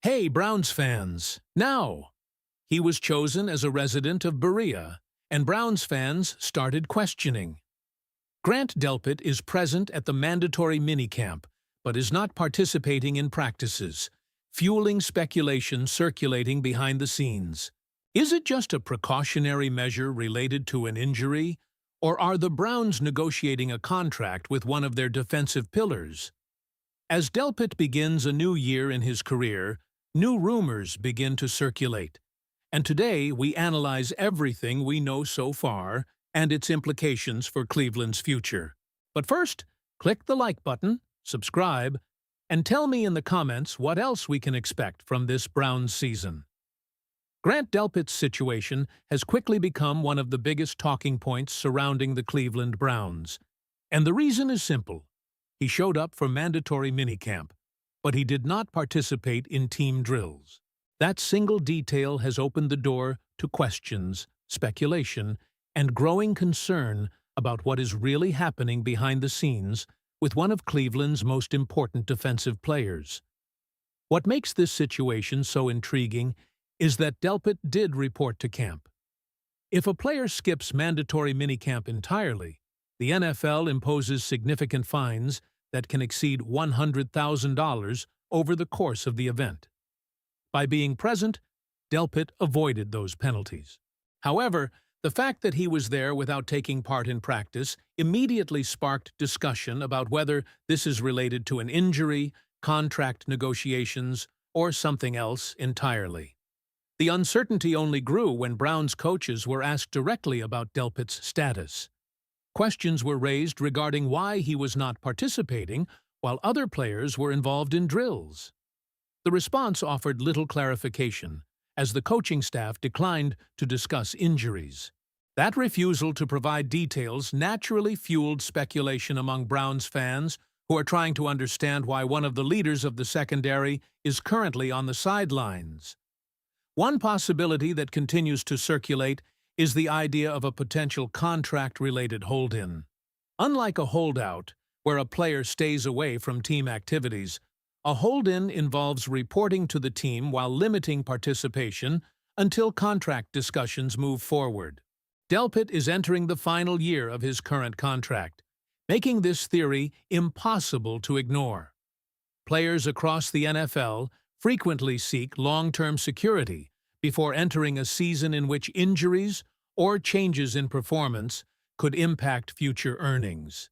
Hey, Browns fans! Now! He was chosen as a resident of Berea, and Browns fans started questioning. Grant Delpit is present at the mandatory minicamp, but is not participating in practices, fueling speculation circulating behind the scenes. Is it just a precautionary measure related to an injury, or are the Browns negotiating a contract with one of their defensive pillars? As Delpit begins a new year in his career, new rumors begin to circulate. And today we analyze everything we know so far and its implications for Cleveland's future. But first, click the like button, subscribe, and tell me in the comments what else we can expect from this Browns season. Grant Delpit's situation has quickly become one of the biggest talking points surrounding the Cleveland Browns. And the reason is simple. He showed up for mandatory minicamp, but he did not participate in team drills. That single detail has opened the door to questions, speculation, and growing concern about what is really happening behind the scenes with one of Cleveland's most important defensive players. What makes this situation so intriguing is that Delpit did report to camp. If a player skips mandatory minicamp entirely, the NFL imposes significant fines that can exceed $100,000 over the course of the event. By being present, Delpit avoided those penalties. However, the fact that he was there without taking part in practice immediately sparked discussion about whether this is related to an injury, contract negotiations, or something else entirely. The uncertainty only grew when Browns coaches were asked directly about Delpit's status. Questions were raised regarding why he was not participating while other players were involved in drills. The response offered little clarification, as the coaching staff declined to discuss injuries. That refusal to provide details naturally fueled speculation among Browns fans who are trying to understand why one of the leaders of the secondary is currently on the sidelines. One possibility that continues to circulate is the idea of a potential contract-related hold-in. Unlike a holdout, where a player stays away from team activities, a hold-in involves reporting to the team while limiting participation until contract discussions move forward. Delpit is entering the final year of his current contract, making this theory impossible to ignore. Players across the NFL frequently seek long-term security before entering a season in which injuries or changes in performance could impact future earnings.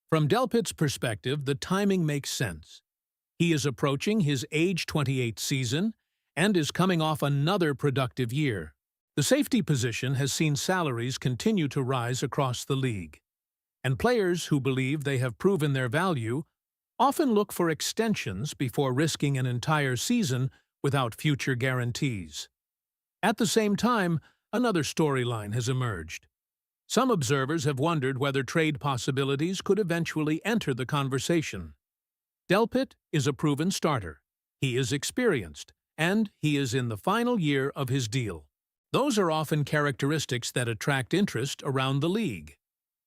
From Delpit's perspective, the timing makes sense. He is approaching his age 28 season and is coming off another productive year. The safety position has seen salaries continue to rise across the league, and players who believe they have proven their value often look for extensions before risking an entire season without future guarantees. At the same time, another storyline has emerged. Some observers have wondered whether trade possibilities could eventually enter the conversation. Delpit is a proven starter, he is experienced, and he is in the final year of his deal. Those are often characteristics that attract interest around the league.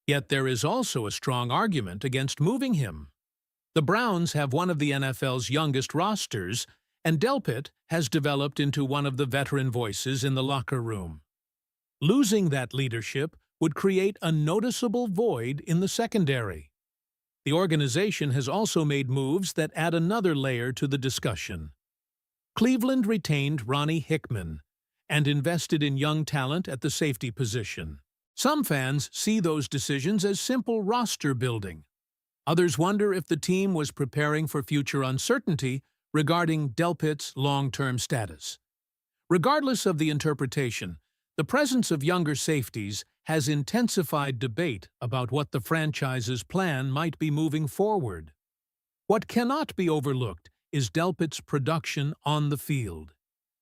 Yet there is also a strong argument against moving him. The Browns have one of the NFL's youngest rosters, and Delpit has developed into one of the veteran voices in the locker room. Losing that leadership would create a noticeable void in the secondary. The organization has also made moves that add another layer to the discussion. Cleveland retained Ronnie Hickman and invested in young talent at the safety position. Some fans see those decisions as simple roster building. Others wonder if the team was preparing for future uncertainty regarding Delpit's long-term status. Regardless of the interpretation, the presence of younger safeties has intensified debate about what the franchise's plan might be moving forward. What cannot be overlooked is Delpit's production on the field.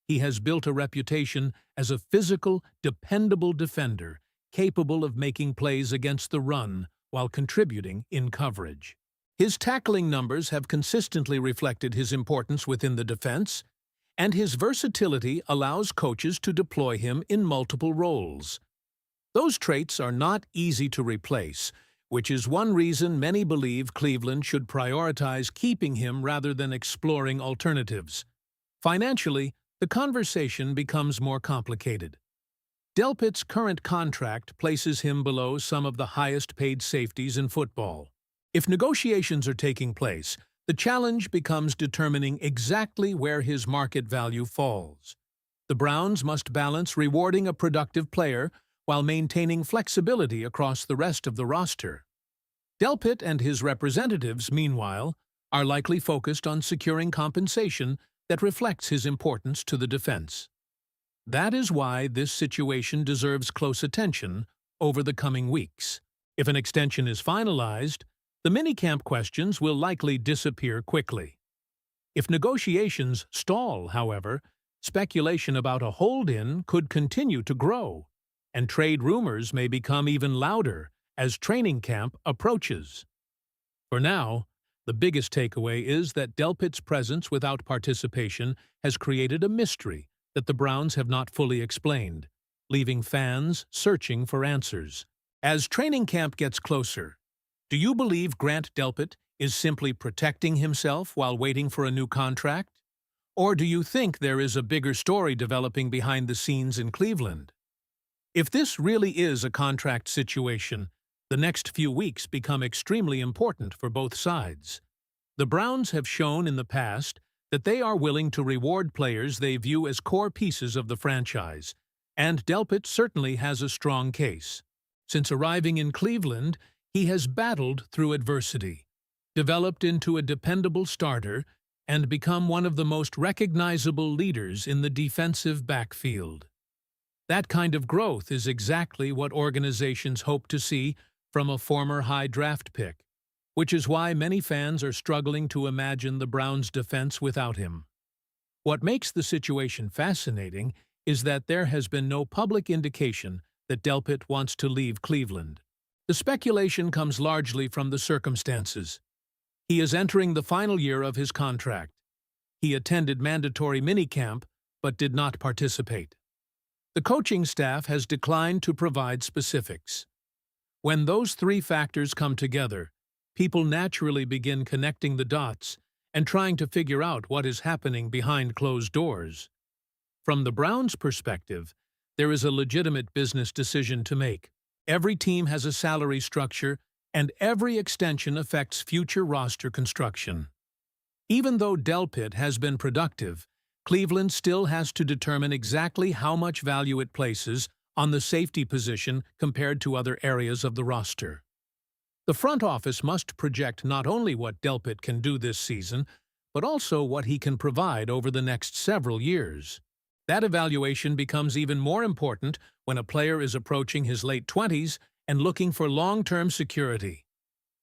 He has built a reputation as a physical, dependable defender, capable of making plays against the run while contributing in coverage. His tackling numbers have consistently reflected his importance within the defense, and his versatility allows coaches to deploy him in multiple roles. Those traits are not easy to replace, which is one reason many believe Cleveland should prioritize keeping him rather than exploring alternatives. Financially, the conversation becomes more complicated. Delpit's current contract places him below some of the highest-paid safeties in football. If negotiations are taking place, the challenge becomes determining exactly where his market value falls. The Browns must balance rewarding a productive player while maintaining flexibility across the rest of the roster. Delpit and his representatives, meanwhile, are likely focused on securing compensation that reflects his importance to the defense. That is why this situation deserves close attention over the coming weeks. If an extension is finalized, the minicamp questions will likely disappear quickly. If negotiations stall, however, speculation about a hold-in could continue to grow, and trade rumors may become even louder as training camp approaches. For now, the biggest takeaway is that Delpit's presence without participation has created a mystery that the Browns have not fully explained, leaving fans searching for answers. As training camp gets closer, do you believe Grant Delpit is simply protecting himself while waiting for a new contract? Or do you think there is a bigger story developing behind the scenes in Cleveland? If this really is a contract situation, the next few weeks become extremely important for both sides. The Browns have shown in the past that they are willing to reward players they view as core pieces of the franchise, and Delpit certainly has a strong case. Since arriving in Cleveland, he has battled through adversity, developed into a dependable starter, and become one of the most recognizable leaders in the defensive backfield. That kind of growth is exactly what organizations hope to see from a former high draft pick, which is why many fans are struggling to imagine the Browns' defense without him. What makes the situation fascinating is that there has been no public indication that Delpit wants to leave Cleveland. The speculation comes largely from the circumstances. He is entering the final year of his contract. He attended mandatory minicamp but did not participate. The coaching staff has declined to provide specifics. When those three factors come together, people naturally begin connecting the dots and trying to figure out what is happening behind closed doors. From the Browns' perspective, there is a legitimate business decision to make. Every team has a salary structure, and every extension affects future roster construction. Even though Delpit has been productive, Cleveland still has to determine exactly how much value it places on the safety position compared to other areas of the roster. The front office must project not only what Delpit can do this season, but also what he can provide over the next several years. That evaluation becomes even more important when a player is approaching his late 20s and looking for long-term security.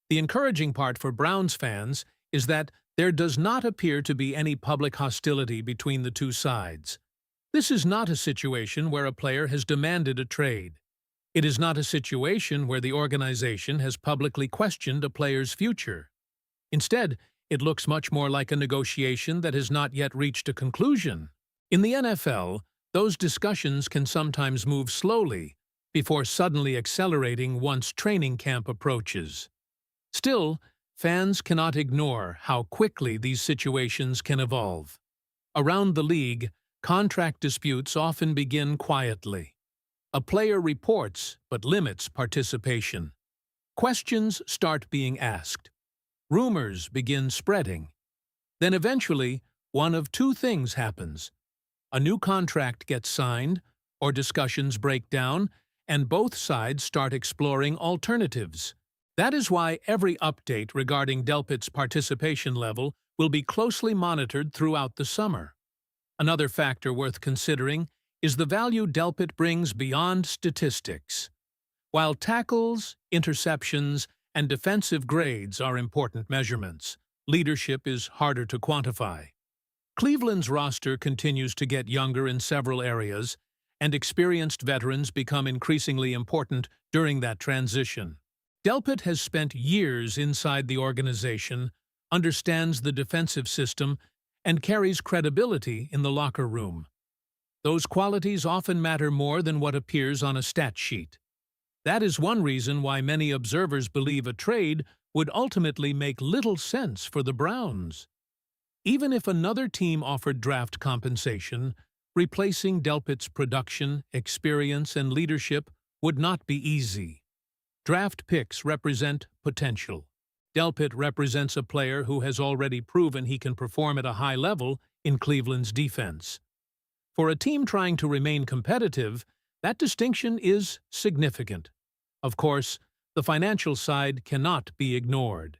The encouraging part for Browns fans is that there does not appear to be any public hostility between the two sides. This is not a situation where a player has demanded a trade. It is not a situation where the organization has publicly questioned a player's future. Instead, it looks much more like a negotiation that has not yet reached a conclusion. In the NFL, those discussions can sometimes move slowly before suddenly accelerating once training camp approaches. Still, fans cannot ignore how quickly these situations can evolve. Around the league, contract disputes often begin quietly. A player reports but limits participation. Questions start being asked. Rumors begin spreading. Then eventually, one of two things happens. A new contract gets signed, or discussions break down, and both sides start exploring alternatives. That is why every update regarding Delpit's participation level will be closely monitored throughout the summer. Another factor worth considering is the value Delpit brings beyond statistics. While tackles, interceptions, and defensive grades are important measurements, leadership is harder to quantify. Cleveland's roster continues to get younger in several areas, and experienced veterans become increasingly important during that transition. Delpit has spent years inside the organization, understands the defensive system, and carries credibility in the locker room. Those qualities often matter more than what appears on a stat sheet. That is one reason why many observers believe a trade would ultimately make little sense for the Browns. Even if another team offered draft compensation, replacing Delpit's production, experience, and leadership would not be easy. Draft picks represent potential. Delpit represents a player who has already proven he can perform at a high level in Cleveland's defense. For a team trying to remain competitive, that distinction is significant. Of course, the financial side cannot be ignored.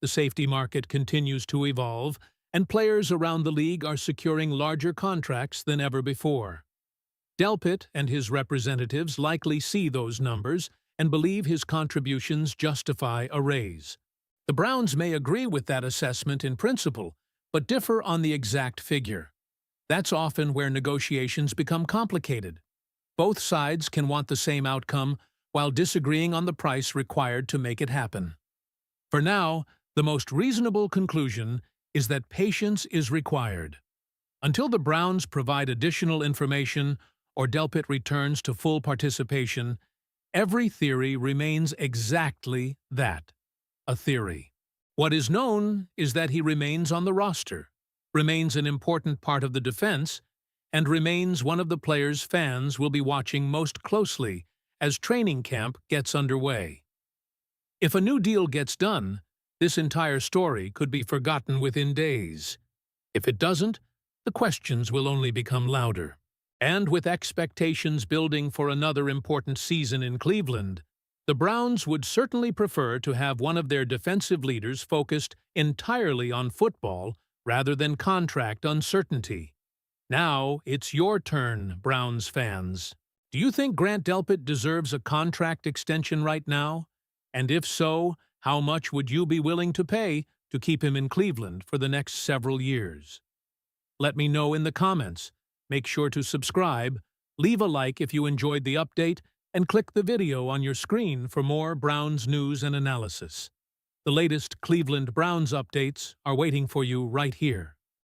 The safety market continues to evolve, and players around the league are securing larger contracts than ever before. Delpit and his representatives likely see those numbers and believe his contributions justify a raise. The Browns may agree with that assessment in principle, but differ on the exact figure. That's often where negotiations become complicated. Both sides can want the same outcome while disagreeing on the price required to make it happen. For now, the most reasonable conclusion is that patience is required. Until the Browns provide additional information or Delpit returns to full participation, every theory remains exactly that, a theory. What is known is that he remains on the roster, remains an important part of the defense, and remains one of the players fans will be watching most closely as training camp gets underway. If a new deal gets done, this entire story could be forgotten within days. If it doesn't, the questions will only become louder. And with expectations building for another important season in Cleveland, the Browns would certainly prefer to have one of their defensive leaders focused entirely on football rather than contract uncertainty. Now it's your turn, Browns fans. Do you think Grant Delpit deserves a contract extension right now? And if so, how much would you be willing to pay to keep him in Cleveland for the next several years? Let me know in the comments. Make sure to subscribe, leave a like if you enjoyed the update, and click the video on your screen for more Browns news and analysis. The latest Cleveland Browns updates are waiting for you right here.